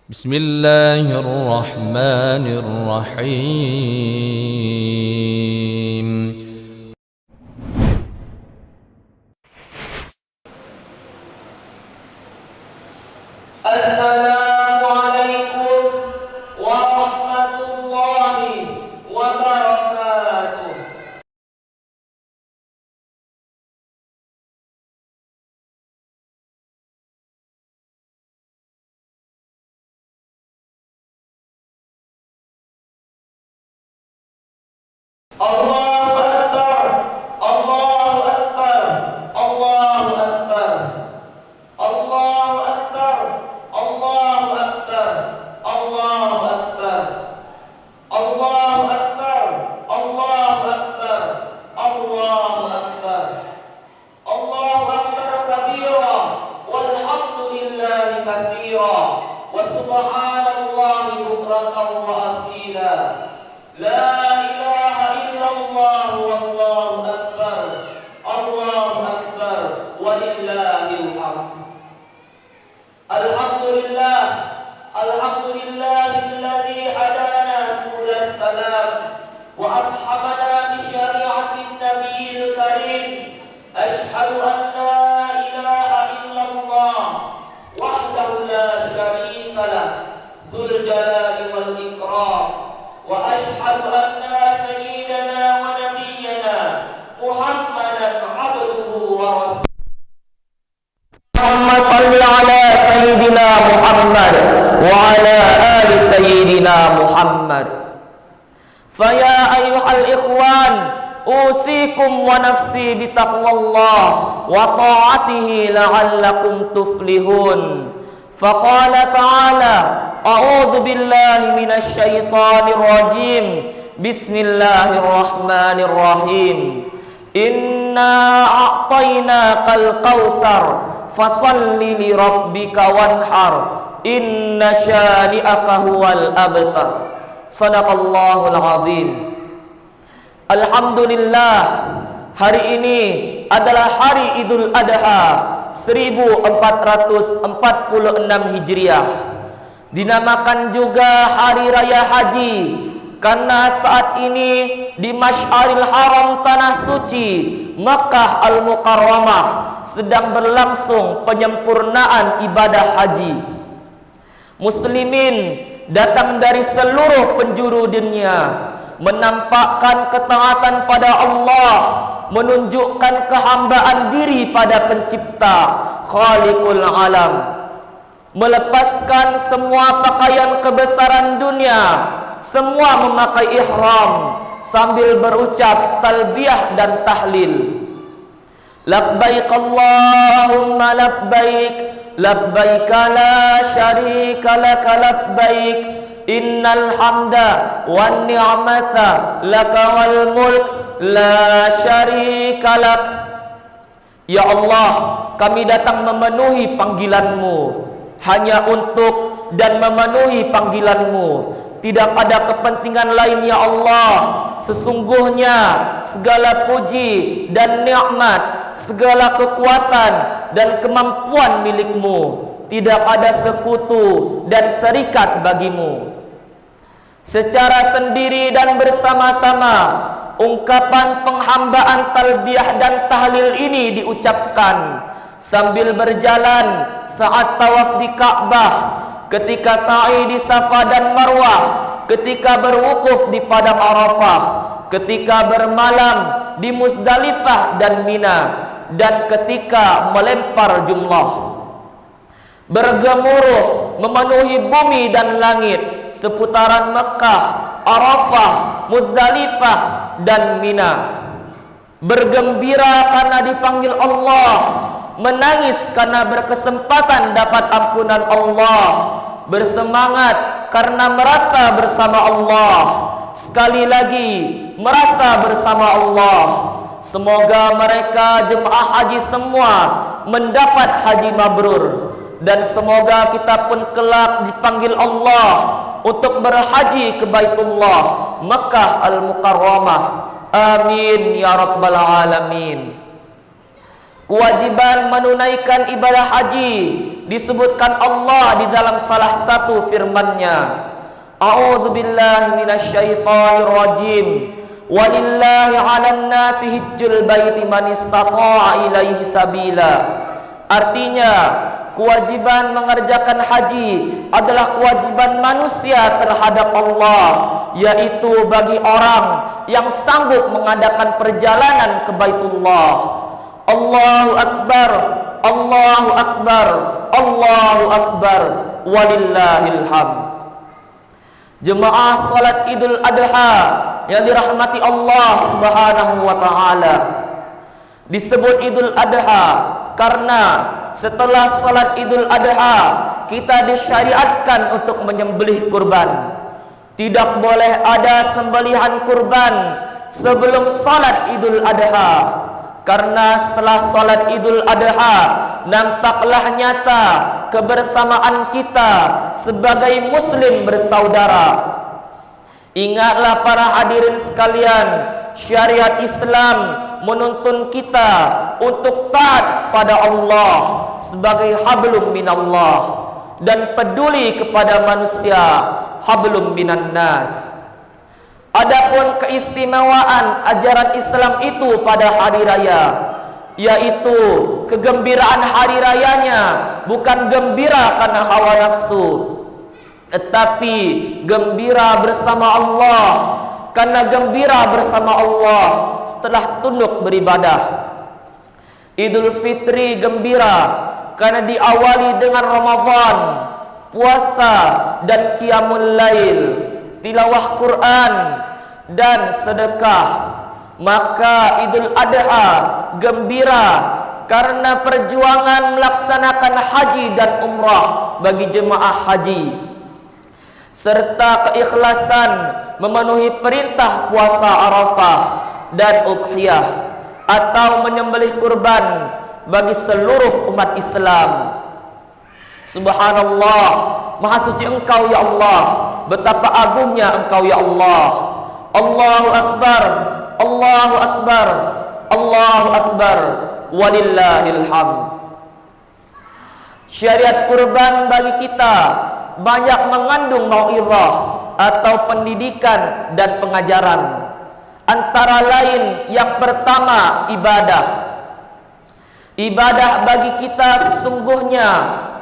بسم الله الرحمن الرحيم. السلام عليكم ورحمة الله وبركاته. الله أكبر الله أكبر الله أكبر الله أكبر الله أكبر الله أكبر الله أكبر الله أكبر الله أكبر الله أكبر كبيرا والحمد لله كثيرا وسبحان الله بكرة وأصيلا. لا إله إلا الله والله أكبر الله أكبر ولله الحمد. الحمد لله الحمد لله الذي هدانا سبل السلام وأفحمنا بشريعة النبي الكريم. أشهد أن لا إله إلا الله وحده لا شريك له ذو الجلال والإكرام. وأشهد أن سيدنا ونبينا محمدا عبده ورسوله. اللهم صل على سيدنا محمد وعلى آل سيدنا محمد. فيا أيها الإخوان أوصيكم ونفسي بتقوى الله وطاعته لعلكم تفلحون. فقال تعالى: أعوذ بالله من الشيطان الرجيم. بسم الله الرحمن الرحيم. إنا أعطيناك الكوثر فصل لربك وانحر إن شانئك هو الأبتر. صدق الله العظيم. Alhamdulillah, hari ini adalah hari Idul Adha 1446 Hijriah. Dinamakan juga Hari Raya Haji karena saat ini di Masy'aril Haram tanah suci Makkah Al-Mukarramah sedang berlangsung penyempurnaan ibadah haji. Muslimin datang dari seluruh penjuru dunia menampakkan ketaatan pada Allah, menunjukkan kehambaan diri pada Pencipta Khaliqul Alam, melepaskan semua pakaian kebesaran dunia, semua memakai ihram sambil berucap talbiyah dan tahlil. Labbaik Allahumma labbaik, labbaik la syarika laka labbaik, innal hamda wan ni'mata laka wal mulk la syarika lak. Ya Allah, kami datang memenuhi panggilan-Mu, hanya untuk dan memenuhi panggilan-Mu. Tidak ada kepentingan lain ya Allah. Sesungguhnya segala puji dan nikmat, segala kekuatan dan kemampuan milik-Mu. Tidak ada sekutu dan serikat bagi-Mu. Secara sendiri dan bersama-sama ungkapan penghambaan talbiyah dan tahlil ini diucapkan sambil berjalan saat tawaf di Ka'bah, ketika sa'i di Safa dan Marwah, ketika berwukuf di Padang Arafah, ketika bermalam di Muzdalifah dan Mina, dan ketika melempar jumrah. Bergemuruh memenuhi bumi dan langit seputaran Mekah, Arafah, Muzdalifah dan Mina. Bergembira karena dipanggil Allah, menangis karena berkesempatan dapat ampunan Allah, bersemangat karena merasa bersama Allah, sekali lagi merasa bersama Allah. Semoga mereka jemaah haji semua mendapat haji mabrur, dan semoga kita pun kelak dipanggil Allah untuk berhaji ke Baitullah Makkah Al-Mukarramah. Amin ya rabbal alamin. Kewajiban menunaikan ibadah haji disebutkan Allah di dalam salah satu firman-Nya. A'udzubillahi minasyaitonir rajim. Walillahi 'alan nasi hajjul baiti man istata'a ilaihi sabila. Artinya, kewajiban mengerjakan haji adalah kewajiban manusia terhadap Allah, yaitu bagi orang yang sanggup mengadakan perjalanan ke Baitullah. Allahu Akbar, Allahu Akbar, Allahu Akbar, walillahil hamd. Jemaah salat Idul Adha yang dirahmati Allah Subhanahu wa taala. Disebut Idul Adha karena setelah salat Idul Adha kita disyariatkan untuk menyembelih kurban. Tidak boleh ada sembelihan kurban sebelum salat Idul Adha, karena setelah salat Idul Adha nampaklah nyata kebersamaan kita sebagai muslim bersaudara. Ingatlah para hadirin sekalian, syariat Islam menuntun kita untuk taat pada Allah sebagai hablum minallah dan peduli kepada manusia hablum minan nas. Adapun keistimewaan ajaran Islam itu pada hari raya, yaitu kegembiraan hari rayanya bukan gembira karena hawa nafsu, tetapi gembira bersama Allah. Karena gembira bersama Allah setelah tunduk beribadah. Idul Fitri gembira karena diawali dengan Ramadan, puasa dan qiyamul lail, tilawah Quran dan sedekah. Maka Idul Adha gembira karena perjuangan melaksanakan haji dan umrah bagi jemaah haji, serta keikhlasan memenuhi perintah puasa Arafah dan Udhiyah atau menyembelih kurban bagi seluruh umat Islam. Subhanallah, maha suci Engkau ya Allah, betapa agungnya Engkau ya Allah. Allahu Akbar, Allahu Akbar, Allahu Akbar, walillahil hamd. Syariat kurban bagi kita banyak mengandung mau'izah atau pendidikan dan pengajaran. Antara lain yang pertama, ibadah. Ibadah bagi kita sesungguhnya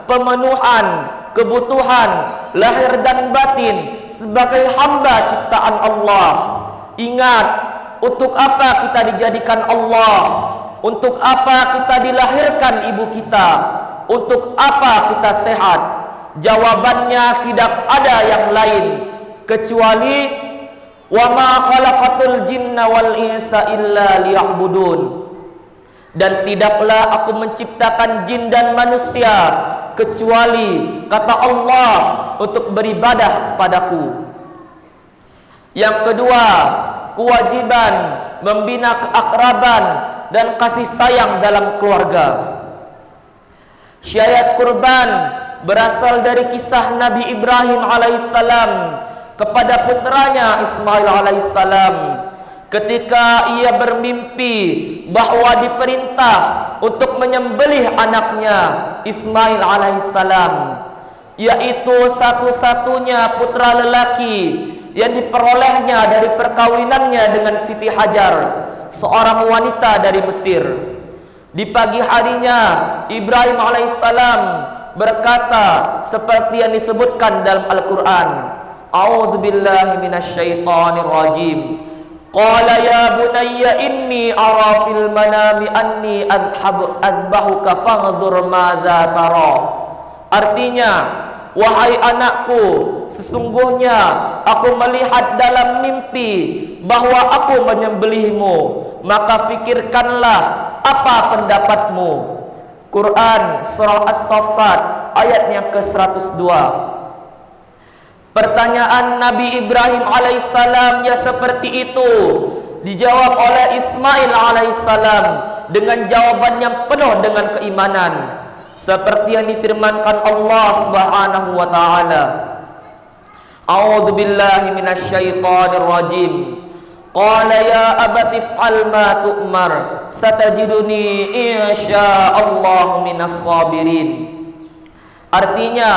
pemenuhan kebutuhan lahir dan batin sebagai hamba ciptaan Allah. Ingat, untuk apa kita dijadikan Allah? Untuk apa kita dilahirkan ibu kita? Untuk apa kita sehat? Jawabannya tidak ada yang lain kecuali wa ma khalaqatul jinna wal insa illa liya'budun. Dan tidaklah aku menciptakan jin dan manusia kecuali, kata Allah, untuk beribadah kepadaku. Yang kedua, kewajiban membina keakraban dan kasih sayang dalam keluarga. Syariat kurban berasal dari kisah Nabi Ibrahim alaihissalam kepada putranya Ismail alaihissalam ketika ia bermimpi bahwa diperintah untuk menyembelih anaknya Ismail alaihissalam, yaitu satu-satunya putra lelaki yang diperolehnya dari perkawinannya dengan Siti Hajar, seorang wanita dari Mesir. Di pagi harinya Ibrahim alaihissalam berkata seperti yang disebutkan dalam Al-Quran, A'udzubillahi minasyaitonir rajim. Qala ya bunayya inni ara fil manami anni azbahuka fanzur madza tara. Artinya, wahai anakku, sesungguhnya aku melihat dalam mimpi bahwa aku menyembelihmu, maka fikirkanlah apa pendapatmu. Quran surah As-Saffat ayat yang ke-102. Pertanyaan Nabi Ibrahim alaihissalam ya seperti itu dijawab oleh Ismail alaihissalam dengan jawaban yang penuh dengan keimanan, seperti yang difirmankan Allah Subhanahu wa taala. A'udzubillahi minasyaitonir rajim. Qala ya abati if'al ma tu'mar satajiduni insyaallahu minas sabirin. Artinya,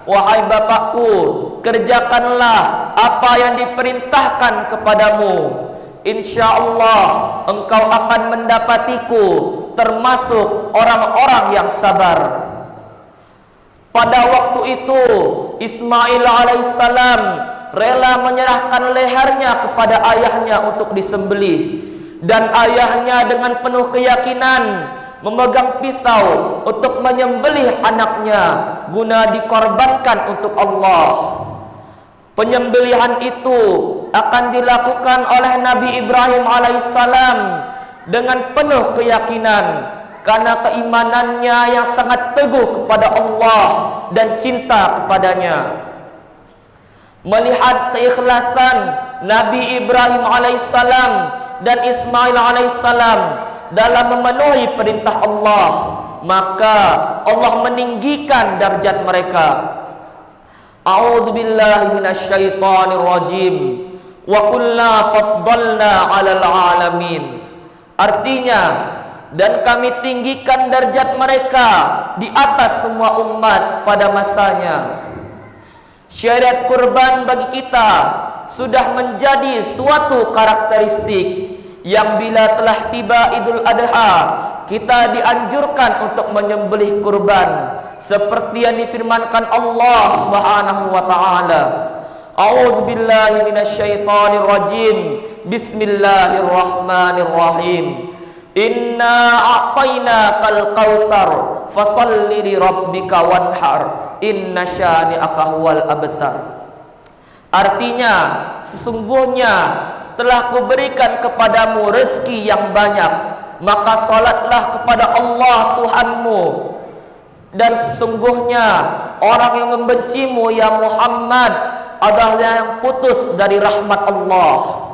wahai bapakku, kerjakanlah apa yang diperintahkan kepadamu. Insyaallah engkau akan mendapatiku termasuk orang-orang yang sabar. Pada waktu itu Ismail alaihissalam rela menyerahkan lehernya kepada ayahnya untuk disembelih, dan ayahnya dengan penuh keyakinan memegang pisau untuk menyembelih anaknya guna dikorbankan untuk Allah. Penyembelihan itu akan dilakukan oleh Nabi Ibrahim alaihissalam dengan penuh keyakinan karena keimanannya yang sangat teguh kepada Allah dan cinta kepadanya. Melihat keikhlasan Nabi Ibrahim alaihissalam dan Ismail alaihissalam dalam memenuhi perintah Allah, maka Allah meninggikan derajat mereka. A'udzubillahi minasyaitonir rajim. Wa kullana faddalna 'alal 'alamin. Artinya, dan kami tinggikan derajat mereka di atas semua umat pada masanya. Syariat kurban bagi kita sudah menjadi suatu karakteristik yang bila telah tiba Idul Adha, kita dianjurkan untuk menyembelih kurban seperti yang difirmankan Allah Subhanahu wa taala. A'udzubillahi minasyaitonir rajim. Bismillahirrahmanirrahim. Inna a'tainakal kautsar fasholli li rabbika wanhar inna syani'aka huwal abtar. Artinya, sesungguhnya telah kuberikan kepadamu rezeki yang banyak, maka salatlah kepada Allah Tuhanmu, dan sesungguhnya orang yang membencimu ya Muhammad adalah yang putus dari rahmat Allah.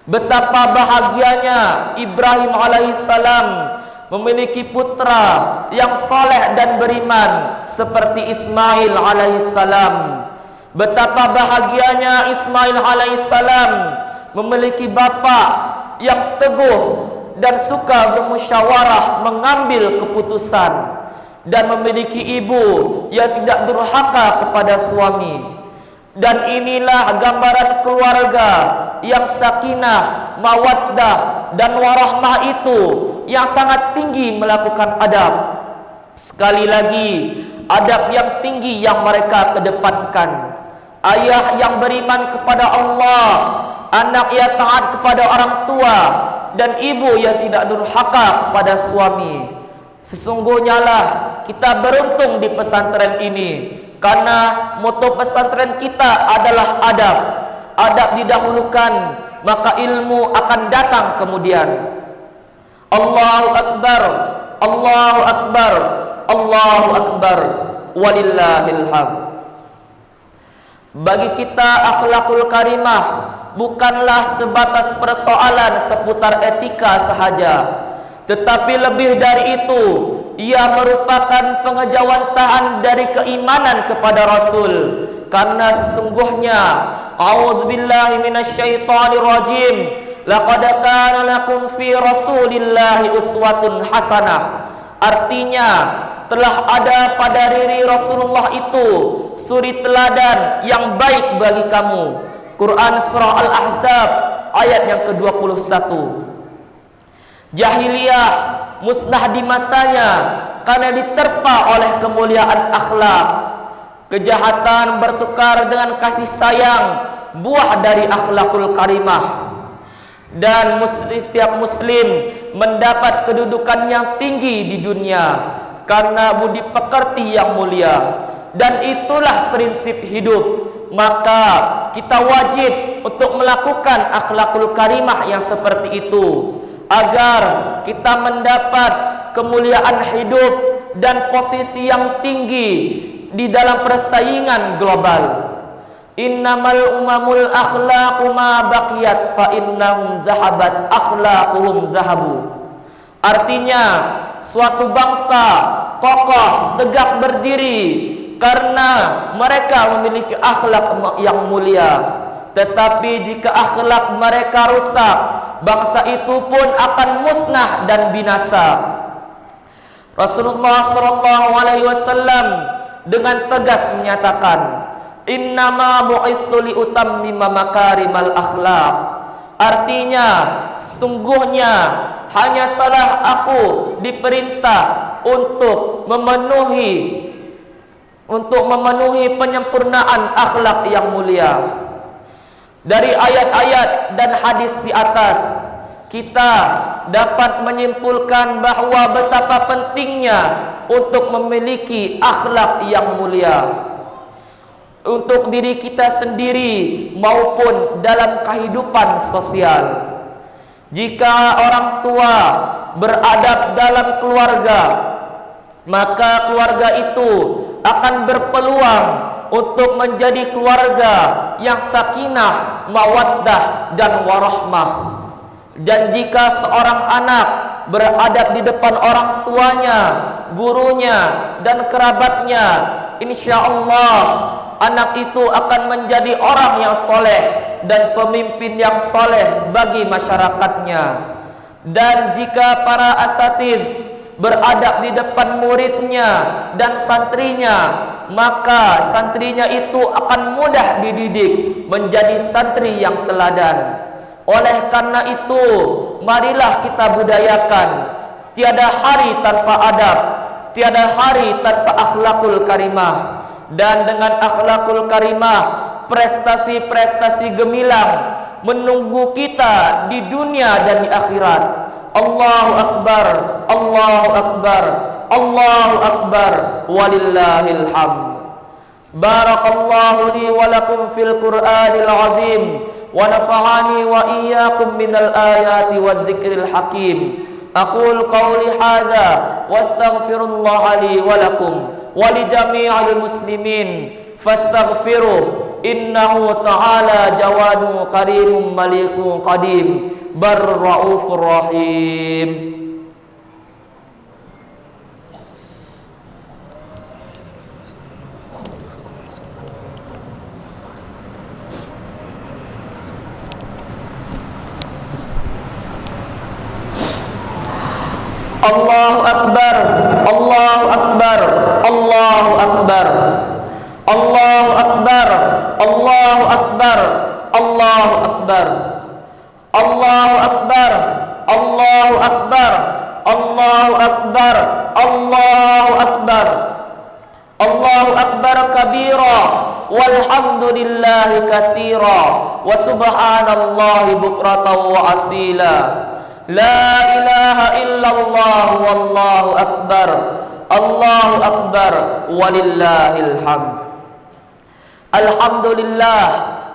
Betapa bahagianya Ibrahim alaihissalam memiliki putra yang saleh dan beriman seperti Ismail alaihissalam. Betapa bahagianya Ismail alaihissalam memiliki bapa yang teguh dan suka bermusyawarah mengambil keputusan, dan memiliki ibu yang tidak durhaka kepada suami. Dan inilah gambaran keluarga yang sakinah, mawaddah dan warahmah itu yang sangat tinggi melakukan adab. Sekali lagi, adab yang tinggi yang mereka kedepankan. Ayah yang beriman kepada Allah, anak yang taat kepada orang tua, dan ibu yang tidak durhaka kepada suami. Sesungguhnya lah kita beruntung di pesantren ini, karena moto pesantren kita adalah adab. Adab didahulukan, maka ilmu akan datang kemudian. Allahu Akbar, Allahu Akbar, Allahu Akbar, walillahil hamd. Bagi kita akhlakul karimah bukanlah sebatas persoalan seputar etika sahaja, tetapi lebih dari itu, ia merupakan pengejawantahan dari keimanan kepada Rasul. Karena sesungguhnya, a'udzubillahi minasyaitonir rajim, laqad kana lakum fi rasulillahi uswatun hasanah. Artinya, telah ada pada diri Rasulullah itu suri teladan yang baik bagi kamu. Quran surah Al-Ahzab ayat yang ke-21. Jahiliyah musnah di masanya karena diterpa oleh kemuliaan akhlak. Kejahatan bertukar dengan kasih sayang, buah dari akhlakul karimah. Dan setiap muslim mendapat kedudukan yang tinggi di dunia karena budi pekerti yang mulia. Dan itulah prinsip hidup. Maka kita wajib untuk melakukan akhlakul karimah yang seperti itu, agar kita mendapat kemuliaan hidup dan posisi yang tinggi di dalam persaingan global. Innamal umamul akhlaqu ma baqiyat fa innahum zahabat akhlaquhum zahabu. Artinya, suatu bangsa kokoh tegak berdiri karena mereka memiliki akhlak yang mulia. Tetapi jika akhlak mereka rusak, bangsa itu pun akan musnah dan binasa. Rasulullah SAW dengan tegas menyatakan, innama bu'itsu li utammima makarimal akhlak. Artinya, sesungguhnya hanya salah aku diperintah untuk memenuhi penyempurnaan akhlak yang mulia. Dari ayat-ayat dan hadis di atas, kita dapat menyimpulkan bahwa betapa pentingnya untuk memiliki akhlak yang mulia untuk diri kita sendiri maupun dalam kehidupan sosial. Jika orang tua beradab dalam keluarga, maka keluarga itu akan berpeluang untuk menjadi keluarga yang sakinah, mawaddah dan warahmah. Dan jika seorang anak beradab di depan orang tuanya, gurunya dan kerabatnya, insyaallah anak itu akan menjadi orang yang soleh dan pemimpin yang soleh bagi masyarakatnya. Dan jika para asatidz beradab di depan muridnya dan santrinya, maka santrinya itu akan mudah dididik menjadi santri yang teladan. Oleh karena itu, marilah kita budayakan tiada hari tanpa adab, tiada hari tanpa akhlakul karimah. Dan dengan akhlakul karimah, prestasi-prestasi gemilang menunggu kita di dunia dan di akhirat. Allahu Akbar, Allahu Akbar, Allahu Akbar, walillahil hamd. Barakallahu li wa lakum fil Qur'anil azim, wa nafa'ani wa iyyakum minal ayati wadh-dhikril hakim. Aqul qawli hadza wastaghfirullaha li wa lakum wa li jami'il muslimin fastaghfiruh, innahu ta'ala jawadun karimun malikun qadim barraufur rahim. Allahu Akbar, Allahu Akbar, Allahu Akbar, Allahu Akbar, Allahu Akbar, Allahu Akbar, Allahu Akbar, Allahu Akbar, Allahu Akbar, Allahu Akbar, Allahu Akbar kabira, walhamdulillahi katsira, wa subhanallahi bukratan wa asila. La ilaha illallah wallahu akbar, Allahu akbar, walillahil hamd. Alhamdulillah,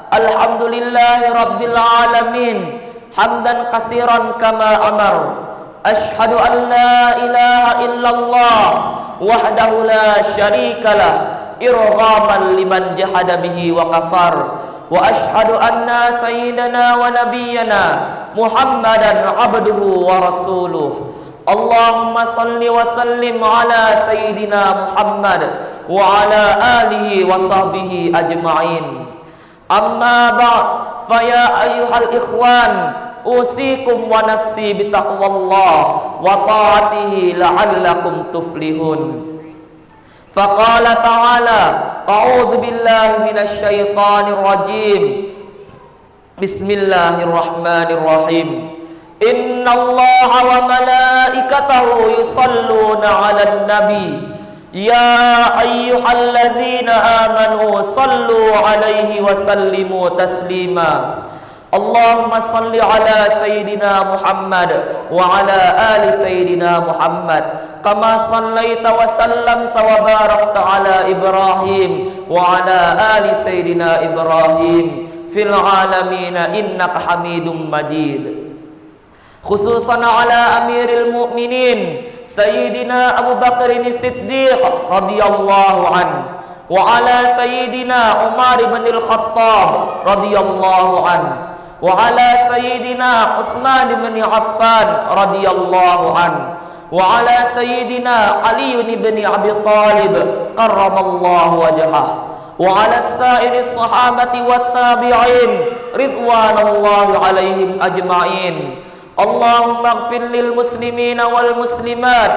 alhamdulillahi rabbil alamin, hamdan katsiran kama amar. Ashhadu an la ilaha illallah wahdahu la syarikalah, irghaman liman jahada bihi wa kafar. Wa ashhadu anna sayyidana wa nabiyyana Muhammadan abduhu wa rasuluh. Allahumma salli wa sallim ala sayyidina Muhammad wa ala alihi wa sahbihi ajma'in. Amma ba'd, fa ya ayyuhal ikhwan, usikum wa nafsi bitaqwallah wa ta'atihi la'allakum tuflihun. Faqala ta'ala, a'udzu billahi minasy syaithanir rajim. Bismillahirrahmanirrahim. Innallaha wa malaikatahu yusalluna 'alan nabi. Ya ayyuhalladzina amanu sallu 'alaihi wa sallimu taslima. Allahumma salli ala sayyidina Muhammad wa ala ali sayyidina Muhammad kama sallaita wa sallamta wa barakta ala Ibrahim wa ala ali sayyidina Ibrahim fil alamin innaka Hamidum Majid. Khususan ala amiril mu'minin sayyidina Abu Bakar As-Siddiq radhiyallahu anhu wa ala sayyidina Umar bin Al-Khattab radhiyallahu anhu wa ala sayyidina Utsman bin Affan radhiyallahu anhu wa ala sayyidina Ali bin Abi Thalib karramallahu wajhah وعلى السائر الصحابة والتابعين رضوان الله عليهم أجمعين. اللهم اغفر للمسلمين والمسلمات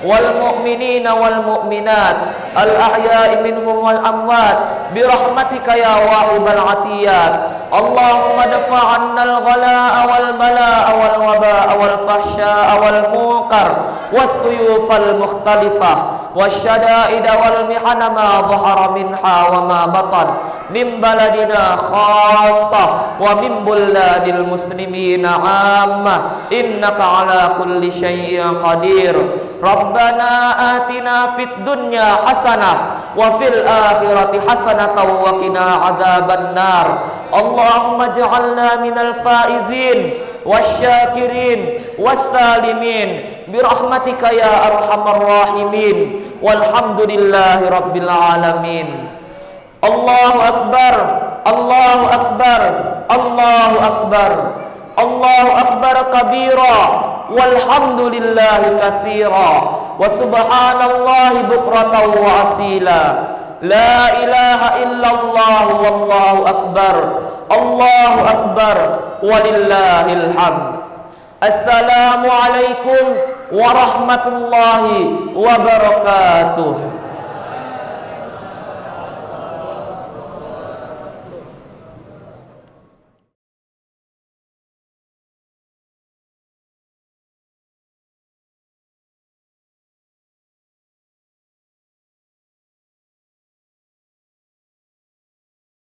والمؤمنين والمؤمنات الأحياء منهم والأموات برحمتك يا واهب العطيات. اللهم ادفع عنا الغلاء والبلاء والوباء والفحشاء والمنكر والسيوف المختلفة والشدائد والمحن ما ظهر منها وما بطن من بلدنا خاصة ومن بلاد المسلمين عامة إنك على كل شيء قدير. ربنا آتنا في الدنيا حسنة وفي الآخرة حسنة وقنا عذاب النار. اللهم اجعلنا من الفائزين والشاكرين والسالمين برحمتك يا أرحم الراحمين والحمد لله رب العالمين. الله أكبر الله أكبر الله أكبر الله أكبر كبيرا والحمد لله كثيرا وسبحان الله بكرة وأصيلا. لا إله إلا الله والله أكبر الله أكبر ولله الحمد. السلام عليكم warahmatullahi wabarakatuh.